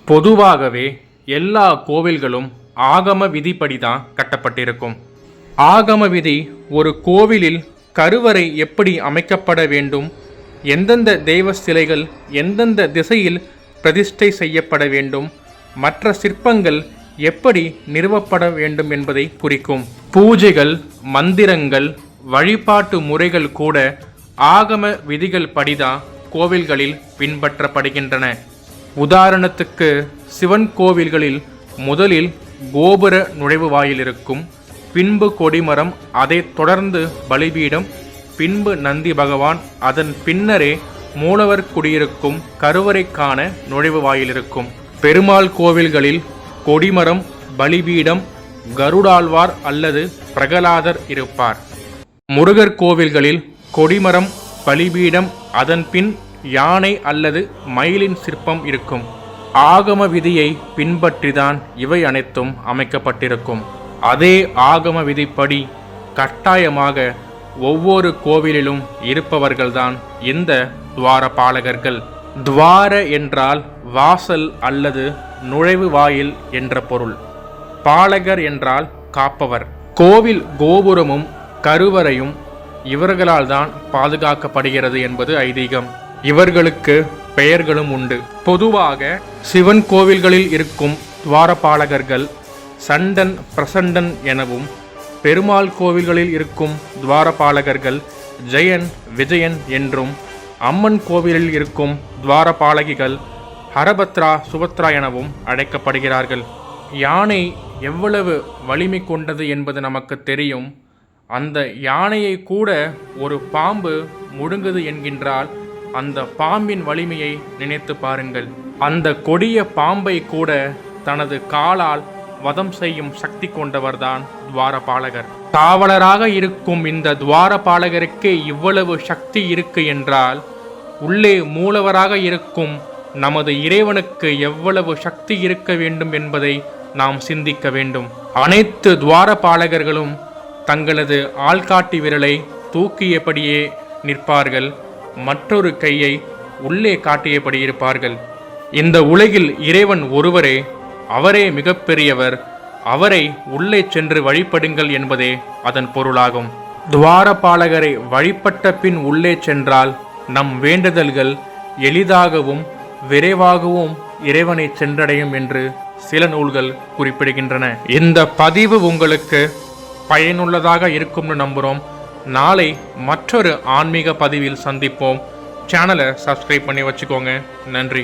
பொதுவாகவே எல்லா கோவில்களும் ஆகம விதிப்படி தான் கட்டப்பட்டிருக்கும். ஆகம விதி ஒரு கோவிலில் கருவறை எப்படி அமைக்கப்பட வேண்டும், எந்தெந்த தெய்வ சிலைகள் எந்தெந்த திசையில் பிரதிஷ்டை செய்யப்பட வேண்டும், மற்ற சிற்பங்கள் எப்படி நிறுவப்பட வேண்டும் என்பதை குறிக்கும். பூஜைகள், மந்திரங்கள், வழிபாட்டு முறைகள் கூட ஆகம விதிகள் படிதான் கோவில்களில் பின்பற்றப்படுகின்றன. உதாரணத்துக்கு சிவன் கோவில்களில் முதலில் கோபுர நுழைவு வாயில் இருக்கும், பின்பு கொடிமரம், அதைத் தொடர்ந்து பலிபீடம், பின்பு நந்தி பகவான், அதன் பின்னரே மூலவர் குடியிருக்கும் கருவறைக்கான நுழைவு வாயில் இருக்கும். பெருமாள் கோவில்களில் கொடிமரம், பலிபீடம், கருடாழ்வார் அல்லது பிரகலாதர் இருப்பார். முருகர் கோவில்களில் கொடிமரம், பலிபீடம், அதன் பின் யானை அல்லது மயிலின் சிற்பம் இருக்கும். ஆகம விதியை பின்பற்றிதான் இவை அனைத்தும் அமைக்கப்பட்டிருக்கும். அதே ஆகம விதிப்படி கட்டாயமாக ஒவ்வொரு கோவிலிலும் இருப்பவர்கள்தான் இந்த துவாரபாலகர்கள். துவார என்றால் வாசல் அல்லது நுழைவு வாயில் என்ற பொருள். பாலகர் என்றால் காப்பவர். கோவில் கோபுரமும் கருவறையும் இவர்களால் தான் பாதுகாக்கப்படுகிறது என்பது ஐதீகம். இவர்களுக்கு பெயர்களும் உண்டு. பொதுவாக சிவன் கோவில்களில் இருக்கும் துவாரபாலகர்கள் சண்டன், பிரசண்டன் எனவும், பெருமாள் கோவில்களில் இருக்கும் துவாரபாலகர்கள் ஜெயன், விஜயன் என்றும், அம்மன் கோவிலில் இருக்கும் துவாரபாலகிகள் ஹரபத்ரா, சுபத்ரா எனவும் அழைக்கப்படுகிறார்கள். யானை எவ்வளவு வலிமை கொண்டது என்பது நமக்கு தெரியும். அந்த யானையை கூட ஒரு பாம்பு முழுங்குது என்கின்றால் அந்த பாம்பின் வலிமையை நினைத்து பாருங்கள். அந்த கொடிய பாம்பை கூட தனது காலால் வதம் செய்யும் சக்தி கொண்டவர்தான் துவாரபாலகர். காவலராக இருக்கும் இந்த துவாரபாலகருக்கே இவ்வளவு சக்தி இருக்கு என்றால் உள்ளே மூலவராக இருக்கும் நமது இறைவனுக்கு எவ்வளவு சக்தி இருக்க வேண்டும் என்பதை நாம் சிந்திக்க வேண்டும். அனைத்து துவாரபாலகர்களும் தங்களது ஆள்காட்டி விரலை தூக்கியபடியே நிற்பார்கள், மற்றொரு கையை உள்ளே காட்டியபடி இருப்பார்கள். இந்த உலகில் இறைவன் ஒருவரே, அவரே மிகப்பெரியவர், அவரை உள்ளே சென்று வழிபடுங்கள் என்பதே அதன் பொருளாகும். துவாரபாலகரை வழிபட்ட பின் உள்ளே சென்றால் நம் வேண்டுதல்கள் எளிதாகவும் விரைவாகவும் இறைவனை சென்றடையும் என்று சில நூல்கள் குறிப்பிடுகின்றன. இந்த பதிவு உங்களுக்கு பயனுள்ளதாக இருக்கும்னு நம்புகிறோம். நாளை மற்றொரு ஆன்மீக பதிவில் சந்திப்போம். சேனலை சப்ஸ்கிரைப் பண்ணி வச்சுக்கோங்க. நன்றி.